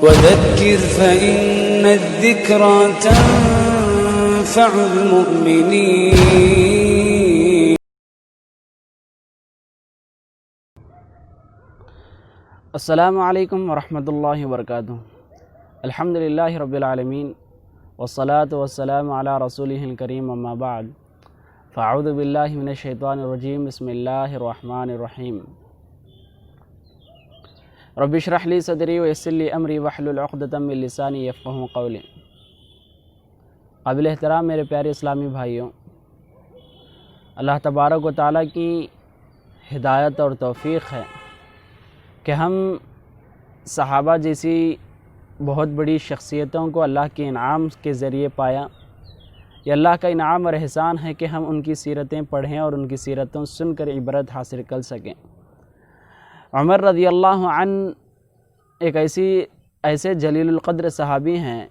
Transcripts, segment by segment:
وذكر فإن الذكرى تنفع المؤمنين. السلام علیکم ورحمۃ اللہ وبرکاتہ. الحمد للہ رب العالمین والصلاة والسلام علی رسولہ الکریم اما بعد فاعوذ باللہ من الشیطان الرجیم بسم اللہ الرحمن الرحیم. رب اشرح لی صدری ویسر لی امری واحلل عقدۃ من لسانی یفقہوا قولی. قابل احترام میرے پیارے اسلامی بھائیوں، اللہ تبارک و تعالیٰ کی ہدایت اور توفیق ہے کہ ہم صحابہ جیسی بہت بڑی شخصیتوں کو اللہ کے انعام کے ذریعے پایا. یہ اللہ کا انعام اور احسان ہے کہ ہم ان کی سیرتیں پڑھیں اور ان کی سیرتوں سن کر عبرت حاصل کر سکیں. عمر رضی اللہ عنہ ایک ایسے جلیل القدر صحابی ہیں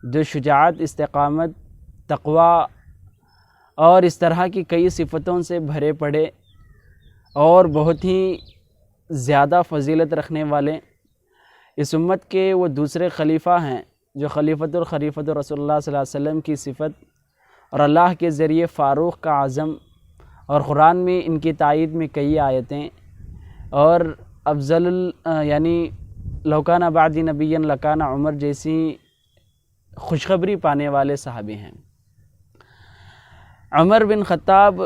جو شجاعت، استقامت، تقوی اور اس طرح کی کئی صفتوں سے بھرے پڑے اور بہت ہی زیادہ فضیلت رکھنے والے اس امت کے وہ دوسرے خلیفہ ہیں جو خلیفۃ رسول اللہ صلی اللہ علیہ وسلم کی صفت اور اللہ کے ذریعے فاروق کا عزم، اور قرآن میں ان کی تائید میں کئی آیتیں، اور افضل یعنی لوکانہ بعدی نبی لکانہ عمر جیسی خوشخبری پانے والے صحابی ہیں. عمر بن خطاب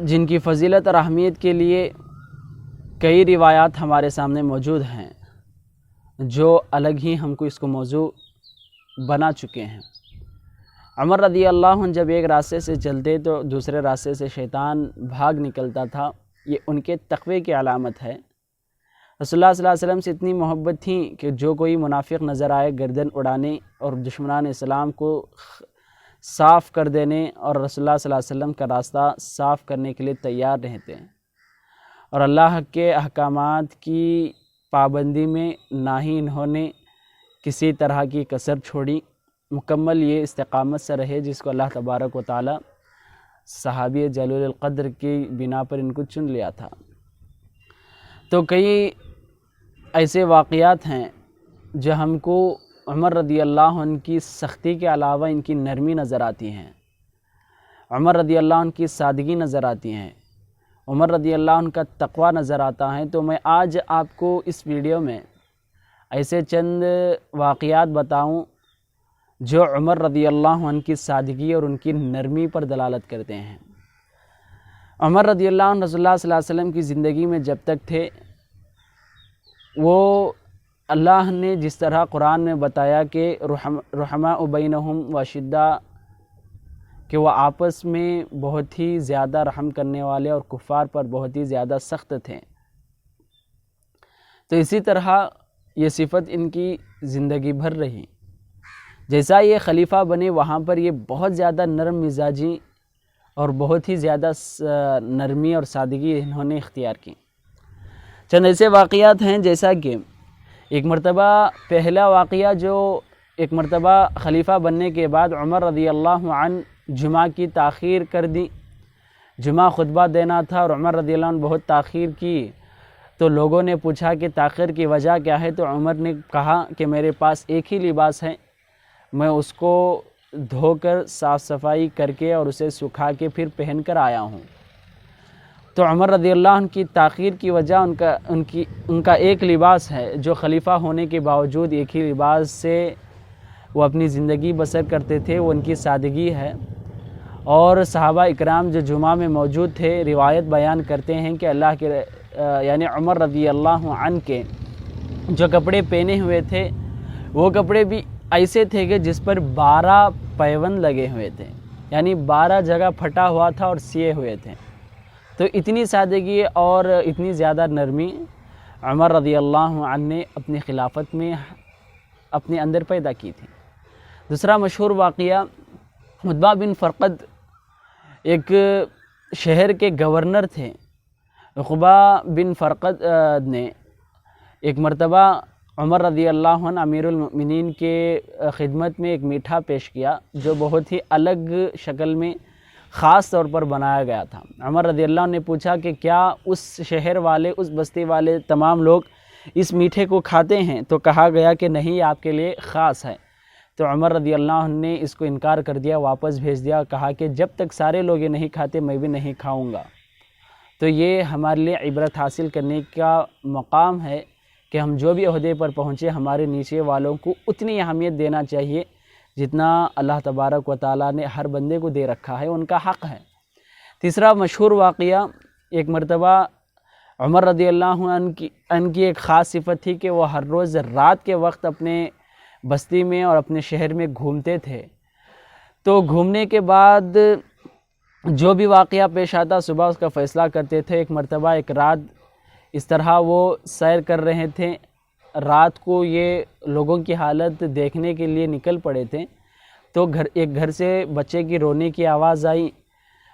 جن کی فضیلت اور اہمیت کے لیے کئی روایات ہمارے سامنے موجود ہیں جو الگ ہی ہم کو اس کو موضوع بنا چکے ہیں. عمر رضی اللہ عنہ جب ایک راستے سے چلتے تو دوسرے راستے سے شیطان بھاگ نکلتا تھا. یہ ان کے تقوی کی علامت ہے. رسول اللہ صلی اللہ علیہ وسلم سے اتنی محبت تھی کہ جو کوئی منافق نظر آئے گردن اڑانے اور دشمنان اسلام کو صاف کر دینے اور رسول اللہ صلی اللہ علیہ وسلم کا راستہ صاف کرنے کے لیے تیار رہتے ہیں، اور اللہ کے احکامات کی پابندی میں نہ ہی انہوں نے کسی طرح کی کسر چھوڑی. مکمل یہ استقامت سے رہے جس کو اللہ تبارک و تعالی صحابی جلیل القدر کی بنا پر ان کو چن لیا تھا. تو کئی ایسے واقعات ہیں جو ہم کو عمر رضی اللہ عنہ کی سختی کے علاوہ ان کی نرمی نظر آتی ہیں، عمر رضی اللہ عنہ کی سادگی نظر آتی ہیں، عمر رضی اللہ عنہ کا تقوی نظر آتا ہے. تو میں آج آپ کو اس ویڈیو میں ایسے چند واقعات بتاؤں جو عمر رضی اللہ عنہ کی سادگی اور ان کی نرمی پر دلالت کرتے ہیں. عمر رضی اللہ عنہ رسول اللہ صلی اللہ علیہ وسلم کی زندگی میں جب تک تھے، وہ اللہ نے جس طرح قرآن میں بتایا کہ رحماء بینہم واشداء، کہ وہ آپس میں بہت ہی زیادہ رحم کرنے والے اور کفار پر بہت ہی زیادہ سخت تھے، تو اسی طرح یہ صفت ان کی زندگی بھر رہی. جیسا یہ خلیفہ بنے وہاں پر یہ بہت زیادہ نرم مزاجی اور بہت ہی زیادہ نرمی اور سادگی انہوں نے اختیار کی. چند ایسے واقعات ہیں جیسا کہ ایک مرتبہ پہلا واقعہ جو ایک مرتبہ خلیفہ بننے کے بعد عمر رضی اللہ عنہ جمعہ کی تاخیر کر دی. جمعہ خطبہ دینا تھا اور عمر رضی اللہ عنہ بہت تاخیر کی. تو لوگوں نے پوچھا کہ تاخیر کی وجہ کیا ہے؟ تو عمر نے کہا کہ میرے پاس ایک ہی لباس ہے، میں اس کو دھو کر صاف صفائی کر کے اور اسے سکھا کے پھر پہن کر آیا ہوں. تو عمر رضی اللہ عنہ کی تاخیر کی وجہ ان کا ایک لباس ہے جو خلیفہ ہونے کے باوجود ایک ہی لباس سے وہ اپنی زندگی بسر کرتے تھے، وہ ان کی سادگی ہے. اور صحابہ اکرام جو جمعہ میں موجود تھے روایت بیان کرتے ہیں کہ اللہ کے یعنی عمر رضی اللہ عنہ کے جو کپڑے پہنے ہوئے تھے وہ کپڑے بھی ایسے تھے کہ جس پر 12 پیوند لگے ہوئے تھے، یعنی 12 جگہ پھٹا ہوا تھا اور سیے ہوئے تھے. تو اتنی سادگی اور اتنی زیادہ نرمی عمر رضی اللہ عنہ نے اپنی خلافت میں اپنے اندر پیدا کی تھی. دوسرا مشہور واقعہ، عتبہ بن فرقد ایک شہر کے گورنر تھے. عتبہ بن فرقد نے ایک مرتبہ عمر رضی اللہ عنہ امیر المؤمنین کے خدمت میں ایک میٹھا پیش کیا جو بہت ہی الگ شکل میں خاص طور پر بنایا گیا تھا. عمر رضی اللہ عنہ نے پوچھا کہ کیا اس شہر والے، اس بستی والے تمام لوگ اس میٹھے کو کھاتے ہیں؟ تو کہا گیا کہ نہیں، آپ کے لیے خاص ہے۔ تو عمر رضی اللہ عنہ نے اس کو انکار کر دیا، واپس بھیج دیا، کہا کہ جب تک سارے لوگ یہ نہیں کھاتے میں بھی نہیں کھاؤں گا۔ تو یہ ہمارے لیے عبرت حاصل کرنے کا مقام ہے کہ ہم جو بھی عہدے پر پہنچے ہمارے نیچے والوں کو اتنی اہمیت دینا چاہیے جتنا اللہ تبارک و تعالیٰ نے ہر بندے کو دے رکھا ہے، ان کا حق ہے۔ تیسرا مشہور واقعہ، ایک مرتبہ عمر رضی اللہ عنہ کی ایک خاص صفت تھی کہ وہ ہر روز رات کے وقت اپنے بستی میں اور اپنے شہر میں گھومتے تھے۔ تو گھومنے کے بعد جو بھی واقعہ پیش آتا صبح اس کا فیصلہ کرتے تھے۔ ایک مرتبہ ایک رات اس طرح وہ سیر کر رہے تھے، رات کو یہ لوگوں کی حالت دیکھنے کے لیے نکل پڑے تھے، تو ایک گھر سے بچے کی رونے کی آواز آئی۔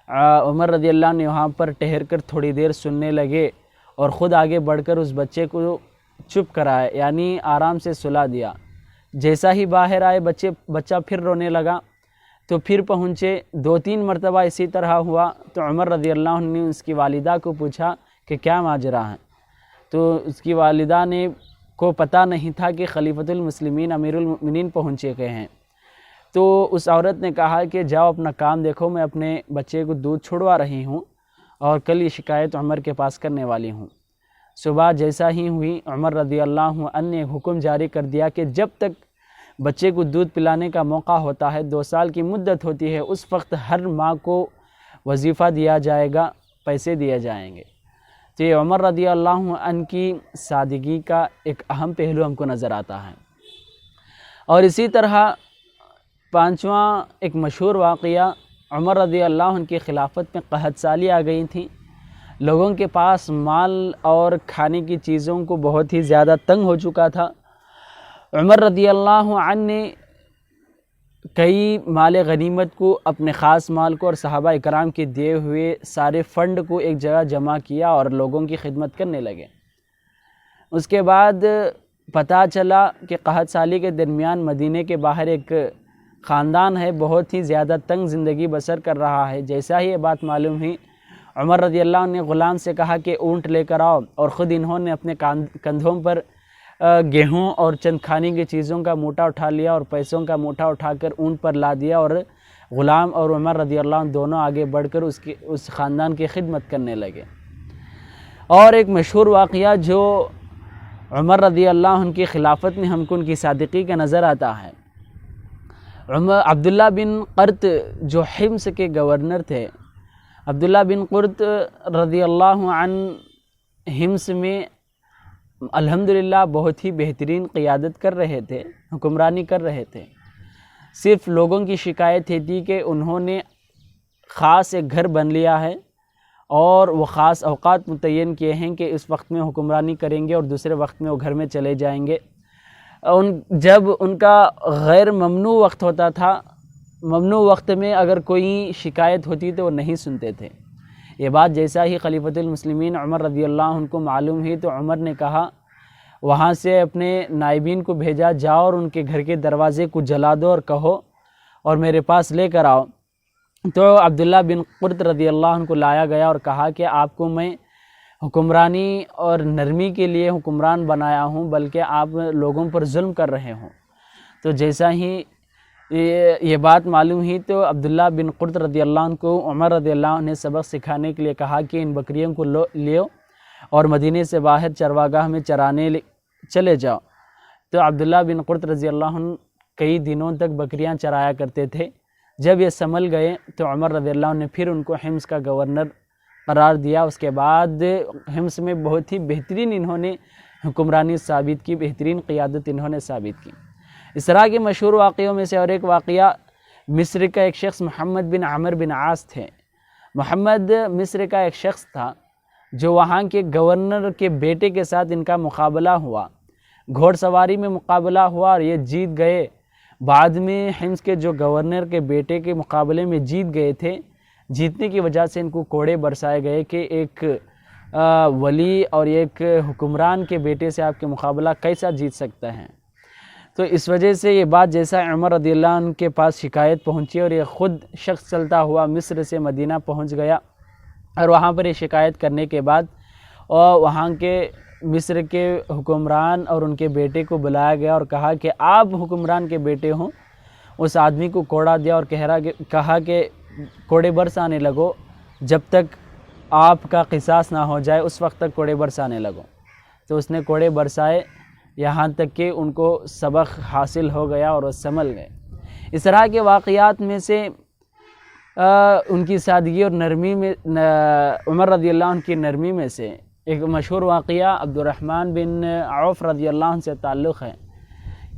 عمر رضی اللہ نے وہاں پر ٹھہر کر تھوڑی دیر سننے لگے اور خود آگے بڑھ کر اس بچے کو چپ کرائے، یعنی آرام سے سلا دیا۔ جیسا ہی باہر آئے بچہ پھر رونے لگا، تو پھر پہنچے، 2-3 مرتبہ اسی طرح ہوا۔ تو عمر رضی اللہ عنہ نے اس کی والدہ کو پوچھا کہ کیا ماجرا ہے؟ تو اس کی والدہ کو پتہ نہیں تھا کہ خلیفۃ المسلمین امیر المؤمنین پہنچے گئے ہیں۔ تو اس عورت نے کہا کہ جاؤ اپنا کام دیکھو، میں اپنے بچے کو دودھ چھڑوا رہی ہوں اور کل یہ شکایت عمر کے پاس کرنے والی ہوں۔ صبح جیسا ہی ہوئی، عمر رضی اللہ عنہ نے حکم جاری کر دیا کہ جب تک بچے کو دودھ پلانے کا موقع ہوتا ہے، 2 سال کی مدت ہوتی ہے، اس وقت ہر ماں کو وظیفہ دیا جائے گا، پیسے دیے جائیں گے۔ تو یہ عمر رضی اللہ عنہ کی سادگی کا ایک اہم پہلو ہم کو نظر آتا ہے۔ اور اسی طرح 5واں ایک مشہور واقعہ، عمر رضی اللہ عنہ کی خلافت میں قحط سالی آ گئی تھی، لوگوں کے پاس مال اور کھانے کی چیزوں کو بہت ہی زیادہ تنگ ہو چکا تھا۔ عمر رضی اللہ عنہ نے کئی مال غنیمت کو، اپنے خاص مال کو اور صحابہ اکرام کے دیے ہوئے سارے فنڈ کو ایک جگہ جمع کیا اور لوگوں کی خدمت کرنے لگے۔ اس کے بعد پتہ چلا کہ قحط سالی کے درمیان مدینے کے باہر ایک خاندان ہے، بہت ہی زیادہ تنگ زندگی بسر کر رہا ہے۔ جیسا ہی یہ بات معلوم ہوئی، عمر رضی اللہ عنہ نے غلام سے کہا کہ اونٹ لے کر آؤ، اور خود انہوں نے اپنے کندھوں پر گیہوں اور چند کھانے کی چیزوں کا موٹا اٹھا لیا اور پیسوں کا موٹا اٹھا کر اونٹ پر لا دیا، اور غلام اور عمر رضی اللہ عنہ دونوں آگے بڑھ کر اس خاندان کی خدمت کرنے لگے۔ اور ایک مشہور واقعہ جو عمر رضی اللہ عنہ کی خلافت میں ہم کو ان کی صادقی کا نظر آتا ہے، عبداللہ بن قرط جو حمص کے گورنر تھے، عبداللہ بن قرط رضی اللہ عنہ حمص میں الحمدللہ بہت ہی بہترین قیادت کر رہے تھے، حکمرانی کر رہے تھے۔ صرف لوگوں کی شکایت یہ تھی کہ انہوں نے خاص ایک گھر بن لیا ہے اور وہ خاص اوقات متعین کیے ہیں کہ اس وقت میں حکمرانی کریں گے اور دوسرے وقت میں وہ گھر میں چلے جائیں گے۔ جب ان کا غیر ممنوع وقت ہوتا تھا، ممنوع وقت میں اگر کوئی شکایت ہوتی تو وہ نہیں سنتے تھے۔ یہ بات جیسا ہی خلیفۃ المسلمین عمر رضی اللہ عنہ کو معلوم ہوئی تو عمر نے کہا وہاں سے اپنے نائبین کو بھیجا، جاؤ اور ان کے گھر کے دروازے کو جلا دو اور کہو اور میرے پاس لے کر آؤ۔ تو عبداللہ بن قرط رضی اللہ عنہ کو لایا گیا اور کہا کہ آپ کو میں حکمرانی اور نرمی کے لیے حکمران بنایا ہوں، بلکہ آپ لوگوں پر ظلم کر رہے ہوں۔ تو جیسا ہی یہ بات معلوم ہوئی تو عبداللہ بن قرط رضی اللہ عنہ کو عمر رضی اللہ عنہ نے سبق سکھانے کے لیے کہا کہ ان بکریوں کو لیو اور مدینے سے باہر چرواگاہ میں چرانے چلے جاؤ۔ تو عبداللہ بن قرط رضی اللہ عنہ کئی دنوں تک بکریاں چرایا کرتے تھے۔ جب یہ سنبھل گئے تو عمر رضی اللہ عنہ نے پھر ان کو حمص کا گورنر قرار دیا۔ اس کے بعد حمص میں بہت ہی بہترین انہوں نے حکمرانی ثابت کی، بہترین قیادت انہوں نے ثابت کی۔ اس طرح کے مشہور واقعوں میں سے اور ایک واقعہ، مصر کا ایک شخص محمد بن عمرو بن عاص تھے۔ محمد مصر کا ایک شخص تھا جو وہاں کے گورنر کے بیٹے کے ساتھ ان کا مقابلہ ہوا، گھوڑ سواری میں مقابلہ ہوا اور یہ جیت گئے۔ بعد میں حمص کے جو گورنر کے بیٹے کے مقابلے میں جیت گئے تھے، جیتنے کی وجہ سے ان کو کوڑے برسائے گئے کہ ایک ولی اور ایک حکمران کے بیٹے سے آپ کے مقابلہ کیسا جیت سکتا ہے۔ تو اس وجہ سے یہ بات جیسا عمر رضی اللہ عنہ کے پاس شکایت پہنچی اور یہ خود شخص چلتا ہوا مصر سے مدینہ پہنچ گیا، اور وہاں پر یہ شکایت کرنے کے بعد اور وہاں کے مصر کے حکمران اور ان کے بیٹے کو بلایا گیا اور کہا کہ آپ حکمران کے بیٹے ہوں. اس آدمی کو کوڑا دیا اور کہا کہ کوڑے برسانے لگو، جب تک آپ کا قصاص نہ ہو جائے اس وقت تک کوڑے برسانے لگو. تو اس نے کوڑے برسائے یہاں تک کہ ان کو سبق حاصل ہو گیا اور وہ سنبھل گئے. اس طرح کے واقعات میں سے ان کی سادگی اور نرمی میں عمر رضی اللہ عنہ کی نرمی میں سے ایک مشہور واقعہ عبد الرحمن بن عوف رضی اللہ عنہ سے تعلق ہے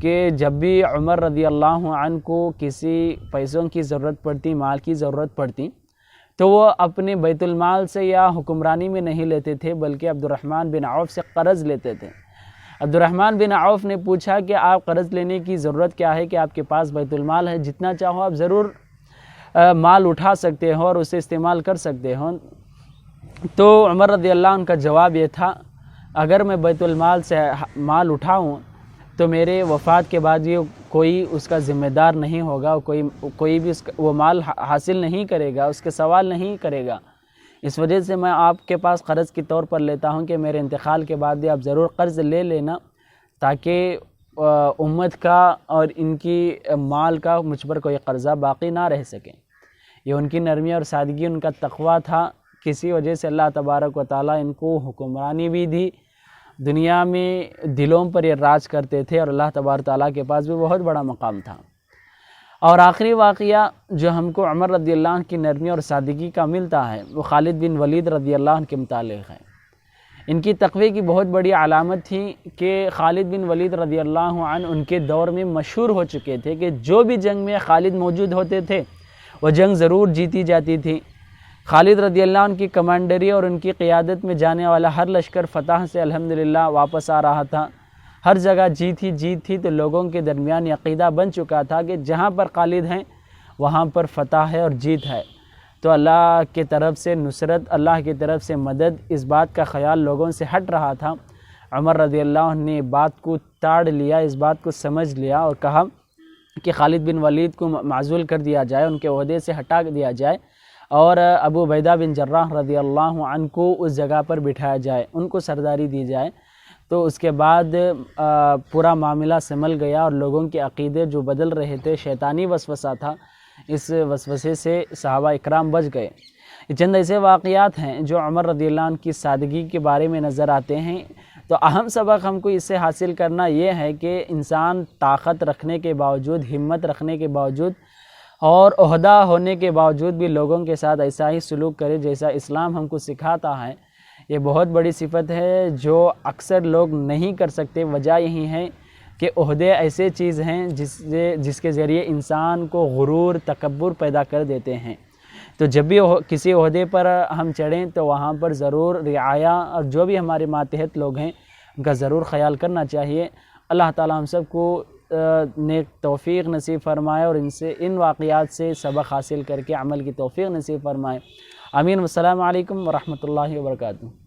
کہ جب بھی عمر رضی اللہ عنہ کو کسی پیسوں کی ضرورت پڑتی، مال کی ضرورت پڑتی، تو وہ اپنے بیت المال سے یا حکمرانی میں نہیں لیتے تھے بلکہ عبد الرحمن بن عوف سے قرض لیتے تھے. عبد الرحمن بن عوف نے پوچھا کہ آپ قرض لینے کی ضرورت کیا ہے کہ آپ کے پاس بیت المال ہے، جتنا چاہو آپ ضرور مال اٹھا سکتے ہو اور اسے استعمال کر سکتے ہو. تو عمر رضی اللہ عنہ کا جواب یہ تھا، اگر میں بیت المال سے مال اٹھاؤں تو میرے وفات کے بعد یہ کوئی اس کا ذمہ دار نہیں ہوگا، کوئی بھی وہ مال حاصل نہیں کرے گا، اس کے سوال نہیں کرے گا. اس وجہ سے میں آپ کے پاس قرض کے طور پر لیتا ہوں کہ میرے انتقال کے بعد بھی آپ ضرور قرض لے لینا، تاکہ امت کا اور ان کی مال کا مجھ پر کوئی قرضہ باقی نہ رہ سکے. یہ ان کی نرمی اور سادگی، ان کا تقویٰ تھا. کسی وجہ سے اللہ تبارک و تعالیٰ ان کو حکمرانی بھی دی، دنیا میں دلوں پر یہ راج کرتے تھے اور اللہ تبارک و تعالیٰ کے پاس بھی بہت بڑا مقام تھا. اور آخری واقعہ جو ہم کو عمر رضی اللہ عنہ کی نرمی اور سادگی کا ملتا ہے وہ خالد بن ولید رضی اللہ عنہ کے متعلق ہے. ان کی تقوی کی بہت بڑی علامت تھی کہ خالد بن ولید رضی اللہ عنہ ان کے دور میں مشہور ہو چکے تھے کہ جو بھی جنگ میں خالد موجود ہوتے تھے وہ جنگ ضرور جیتی جاتی تھی. خالد رضی اللہ عنہ کی کمانڈری اور ان کی قیادت میں جانے والا ہر لشکر فتح سے الحمدللہ واپس آ رہا تھا. ہر جگہ جیت تھی. تو لوگوں کے درمیان عقیدہ بن چکا تھا کہ جہاں پر خالد ہیں وہاں پر فتح ہے اور جیت ہے. تو اللہ کی طرف سے نصرت، اللہ کی طرف سے مدد، اس بات کا خیال لوگوں سے ہٹ رہا تھا. عمر رضی اللہ عنہ نے بات کو تاڑ لیا، اس بات کو سمجھ لیا اور کہا کہ خالد بن ولید کو معزول کر دیا جائے، ان کے عہدے سے ہٹا دیا جائے اور ابو عبیدہ بن جراح رضی اللہ عنہ کو اس جگہ پر بٹھایا جائے، ان کو سرداری دی جائے. تو اس کے بعد پورا معاملہ سنبھل گیا اور لوگوں کے عقیدے جو بدل رہے تھے، شیطانی وسوسہ تھا، اس وسوسے سے صحابہ اکرام بچ گئے. یہ چند ایسے واقعات ہیں جو عمر رضی اللہ عنہ کی سادگی کے بارے میں نظر آتے ہیں. تو اہم سبق ہم کو اس سے حاصل کرنا یہ ہے کہ انسان طاقت رکھنے کے باوجود، ہمت رکھنے کے باوجود اور عہدہ ہونے کے باوجود بھی لوگوں کے ساتھ ایسا ہی سلوک کرے جیسا اسلام ہم کو سکھاتا ہے. یہ بہت بڑی صفت ہے جو اکثر لوگ نہیں کر سکتے. وجہ یہی ہے کہ عہدے ایسے چیز ہیں جس کے ذریعے انسان کو غرور، تکبر پیدا کر دیتے ہیں. تو جب بھی کسی عہدے پر ہم چڑھیں تو وہاں پر ضرور رعایا اور جو بھی ہمارے ماتحت لوگ ہیں ان کا ضرور خیال کرنا چاہیے. اللہ تعالی ہم سب کو نیک توفیق نصیب فرمائے اور ان واقعات سے سبق حاصل کر کے عمل کی توفیق نصیب فرمائے. آمین. والسلام علیکم ورحمۃ اللہ وبرکاتہ.